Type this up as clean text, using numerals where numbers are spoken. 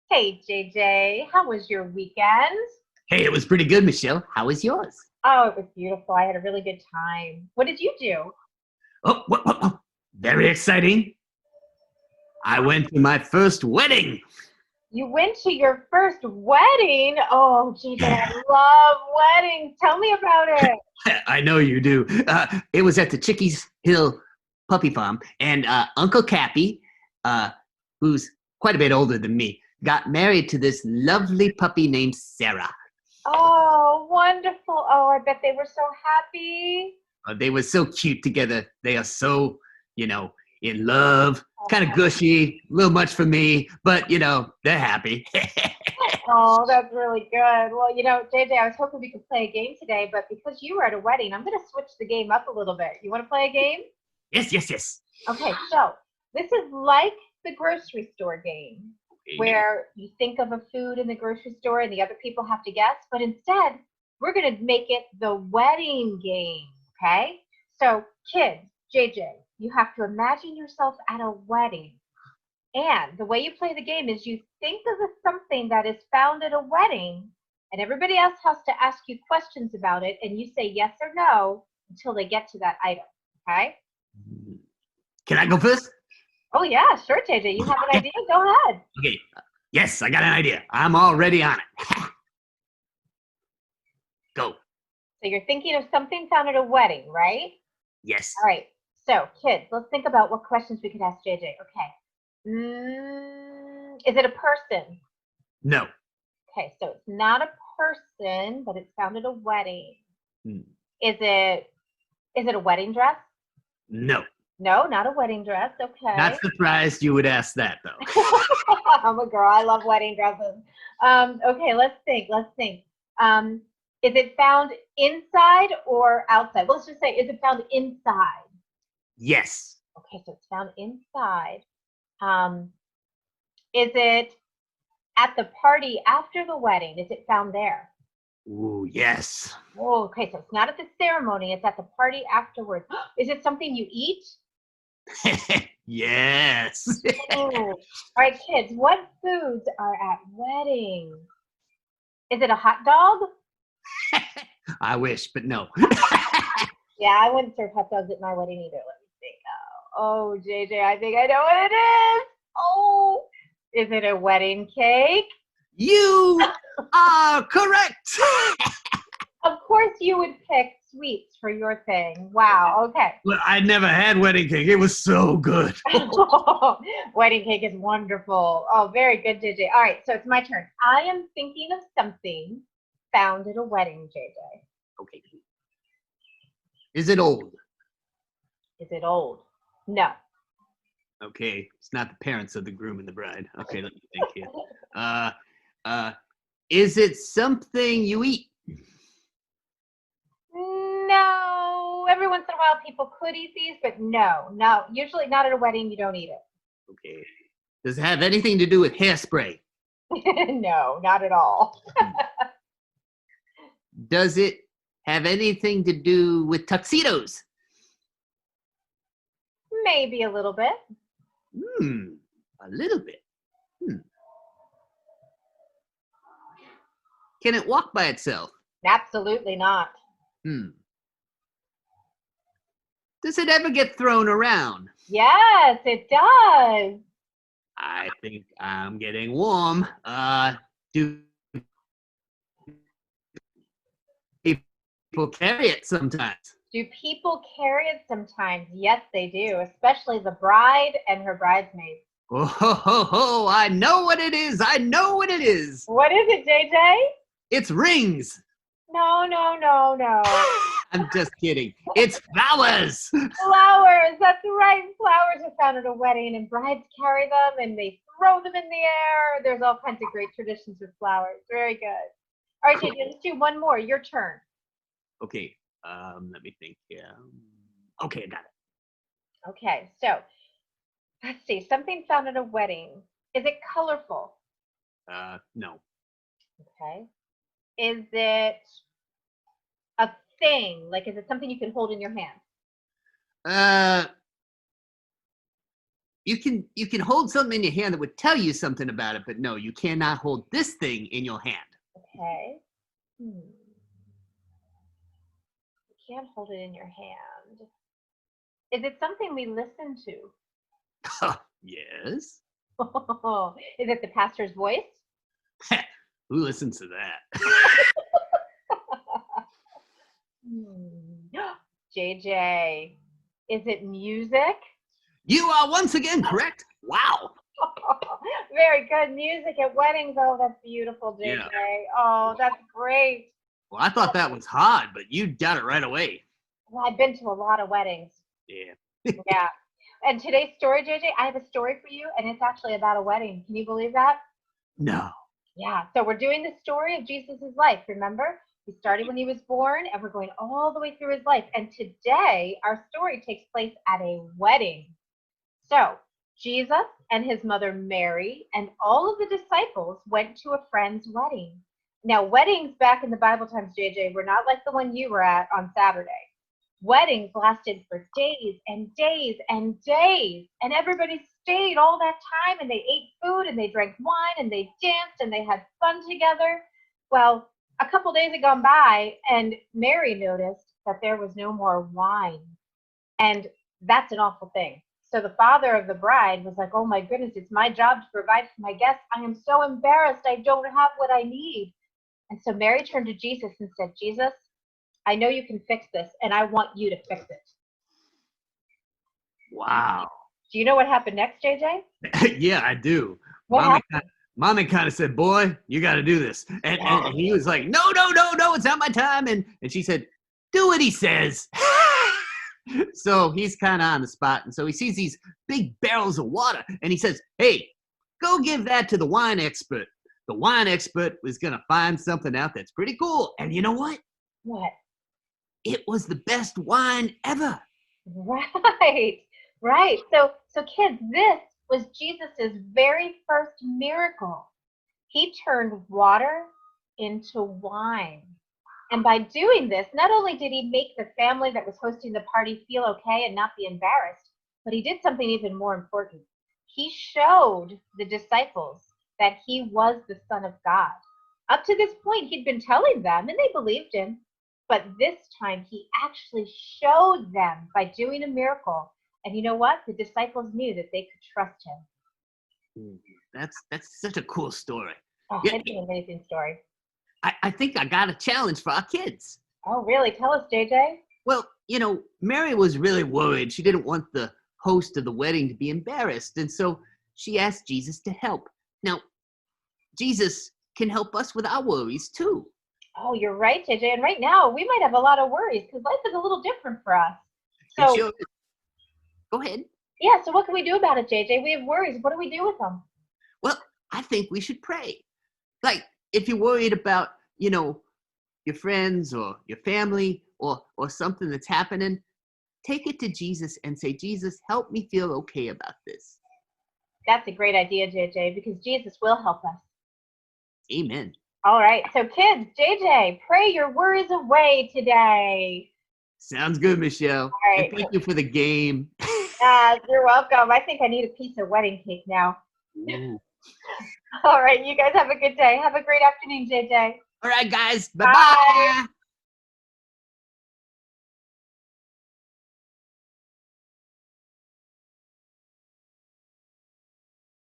Hey, JJ, how was your weekend? Hey, it was pretty good, Michelle. How was yours? Oh, it was beautiful. I had a really good time. What did you do? Oh, very exciting. I went to my first wedding. You went to your first wedding? Oh, JJ, Yeah, I love weddings. Tell me about it. I know you do. It was at the Chickies Hill Puppy Farm, and Uncle Cappy, uh, who's quite a bit older than me, got married to this lovely puppy named Sarah. Oh, wonderful. Oh, I bet they were so happy. They were so cute together. They are so, you know, in love. Kind of Oh, gushy, a little much for me, but they're happy. oh, that's really good. Well, JJ, I was hoping we could play a game today, but because you were at a wedding, I'm going to switch the game up a little bit. You want to play a game? Yes, yes, yes. Okay, so this is like the grocery store game Okay. where you think of a food in the grocery store and the other people have to guess, but instead, we're going to make it the wedding game, okay? So, kids, JJ, you have to imagine yourself at a wedding. And the way you play the game is you think of something that is found at a wedding, and everybody else has to ask you questions about it, and you say yes or no until they get to that item, okay? Can I go first? Oh yeah, sure, JJ. You have an idea? Go ahead. Okay. Yes, I got an idea. I'm already on it. Go. So you're thinking of something found at a wedding, right? Yes. All right. So kids, let's think about what questions we could ask JJ. Okay. Is it a person? No. Okay, so it's not a person, but it's found at a wedding. Hmm. Is it a wedding dress? No. No, not a wedding dress. Okay. Not surprised you would ask that, though. I'm a girl. I love wedding dresses. Okay, let's think. Let's think. Is it found inside or outside? Let's just say, is it found inside? Yes. Okay, so it's found inside. Um, is it at the party after the wedding? Is it found there? Ooh, yes. Oh, okay, so it's not at the ceremony, it's at the party afterwards. Is it something you eat? Yes. Oh, all right, kids, what foods are at weddings? Is it a hot dog? I wish, but no. Yeah, I wouldn't serve hot dogs at my wedding either. Let me think. Oh, JJ, I think I know what it is. Oh, is it a wedding cake? You are correct. Of course, you would pick sweets for your thing. Wow. Okay. Well, I never had wedding cake. It was so good. Wedding cake is wonderful. Oh, very good, JJ. All right, so it's my turn. I am thinking of something found at a wedding, JJ. Okay. Is it old? Is it old? No. Okay. It's not the parents of the groom and the bride. Okay, let me think here. Uh, uh, is it something you eat? No. Every once in a while, people could eat these, but no, no. Usually, not at a wedding. You don't eat Okay. Does it have anything to do with hairspray? it. No, not at all. Does it have anything to do with tuxedos? Maybe a little bit. A little bit. Can it walk by itself? Absolutely not. Hmm. Does it ever get thrown around? Yes, it does. I think I'm getting warm. Do people carry it sometimes? Do people carry it sometimes? Yes, they do, especially the bride and her bridesmaids. Oh, ho, ho, ho, I know what it is. I know what it is. What is it, JJ? It's rings. No, no, no, no. I'm just kidding. It's flowers. Flowers. That's right. Flowers are found at a wedding, and brides carry them and they throw them in the air. There's all kinds of great traditions with flowers. Very good. All right, Cool. JJ, let's do one more. Your turn. Okay. Let me think. Yeah. Okay, I got Okay, so let's see. Something found at a wedding. Is it colorful? it. No. Okay. Is it a thing? Like, is it something you can hold in your hand? Uh, you can hold something in your hand that would tell you something about it, but no, you cannot hold this thing in your hand. Okay. You can't hold it in your hand. Is it something we listen to? Yes. Is it the pastor's voice? Who listens to that? JJ, is it music? You are once again correct. Wow. Very good. Music at weddings. Oh, that's beautiful, JJ. Yeah. Oh, that's great. Well, I thought that was hard, but you got it right away. Well, I've been to a lot of weddings. Yeah. Yeah. And today's story, JJ, I have a story for you, and it's actually about a wedding. Can you believe that? No. Yeah. So we're doing the story of Jesus' life, remember? We started when he was born, and we're going all the way through his life. And today, our story takes place at a wedding. So Jesus and his mother Mary and all of the disciples went to a friend's wedding. Now, weddings back in the Bible times, JJ, were not like the one you were at on Saturday. Weddings lasted for days and days and days, and everybody stayed all that time, and they ate food, and they drank wine, and they danced, and they had fun together. Well, a couple days had gone by, and Mary noticed that there was no more wine, and that's an awful thing. So the father of the bride was like, oh my goodness, it's my job to provide for my guests. I am so embarrassed. I don't have what I need. And so Mary turned to Jesus and said, Jesus, I know you can fix this, and I want you to fix it. Wow. Do you know what happened next, JJ? Yeah, I do. What happened? Mommy kind of said, boy, you got to do this. And he was like, no, it's not my time. And she said, do what he says. So he's kind of on the spot. And so he sees these big barrels of water. And he says, hey, go give that to the wine expert. The wine expert was going to find something out that's pretty cool. And you know what? What? It was the best wine ever. Right. So kids, this was Jesus's very first miracle. He turned water into wine. And by doing this, not only did he make the family that was hosting the party feel okay and not be embarrassed, but he did something even more important. He showed the disciples that he was the Son of God. Up to this point, he'd been telling them, and they believed him. But this time, he actually showed them by doing a miracle. And you know what? The disciples knew that they could trust him. That's such a cool story. Oh, Yeah. it's an amazing story. I think I got a challenge for our kids. Oh, really? Tell us, JJ. Well, Mary was really worried. She didn't want the host of the wedding to be embarrassed. And so she asked Jesus to help. Now, Jesus can help us with our worries too. Oh, you're right, JJ. And right now, we might have a lot of worries because life is a little different for us. So, Sure. Go ahead. Yeah, so what can we do about it, JJ? We have worries. What do we do with them? Well, I think we should pray. Like, if you're worried about, your friends or your family or something that's happening, take it to Jesus and say, Jesus, help me feel okay about this. That's a great idea, JJ, because Jesus will help us. Amen. All right, so kids, JJ, pray your worries away today. Sounds good, Michelle. All right. And thank you for the game. You're welcome. I think I need a piece of wedding cake now. Ooh. All right, you guys have a good day. Have a great afternoon, JJ. All right, guys. Bye. Bye-bye.